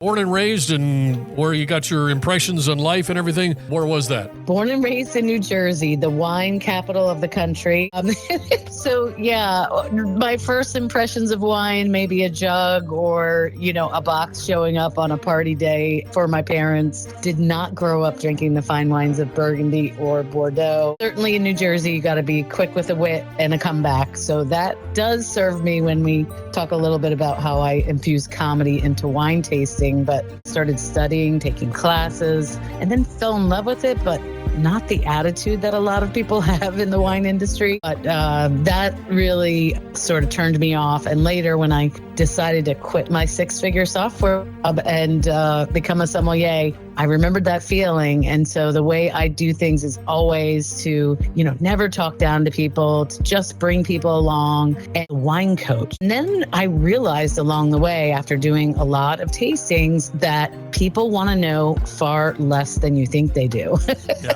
Born and raised, and where you got your impressions on life and everything, where was that? Born and raised in New Jersey, the wine capital of the country. So yeah, my first impressions of wine, maybe a jug or, a box showing up on a party day for my parents. Did not grow up drinking the fine wines of Burgundy or Bordeaux. Certainly in New Jersey, you got to be quick with a wit and a comeback. So that does serve me when we talk a little bit about how I infuse comedy into wine tasting, but started studying, taking classes, and then fell in love with it, but not the attitude that a lot of people have in the wine industry. But that really sort of turned me off. And later when I decided to quit my six-figure software job and become a sommelier, I remembered that feeling. And so the way I do things is always to, never talk down to people, to just bring people along, and wine coach. And then I realized along the way, after doing a lot of tastings, that people want to know far less than you think they do. Yeah.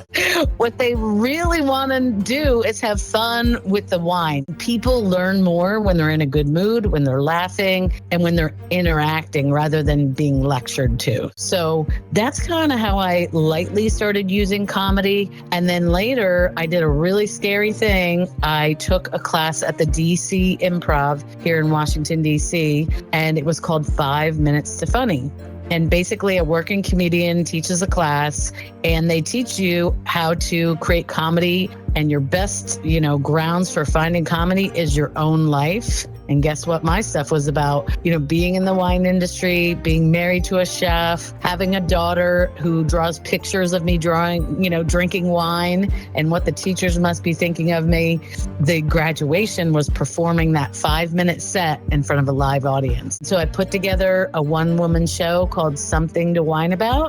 What they really want to do is have fun with the wine. People learn more when they're in a good mood, when they're laughing, and when they're interacting rather than being lectured to. So that's kind of how I lightly started using comedy. And then later, I did a really scary thing. I took a class at the DC Improv here in Washington, DC, and it was called 5 Minutes to Funny. And basically a working comedian teaches a class, and they teach you how to create comedy. And your best, grounds for finding comedy is your own life. And guess what my stuff was about? Being in the wine industry, being married to a chef, having a daughter who draws pictures of me drinking wine and what the teachers must be thinking of me. The graduation was performing that 5-minute set in front of a live audience. So I put together a one-woman show called Something to Wine About.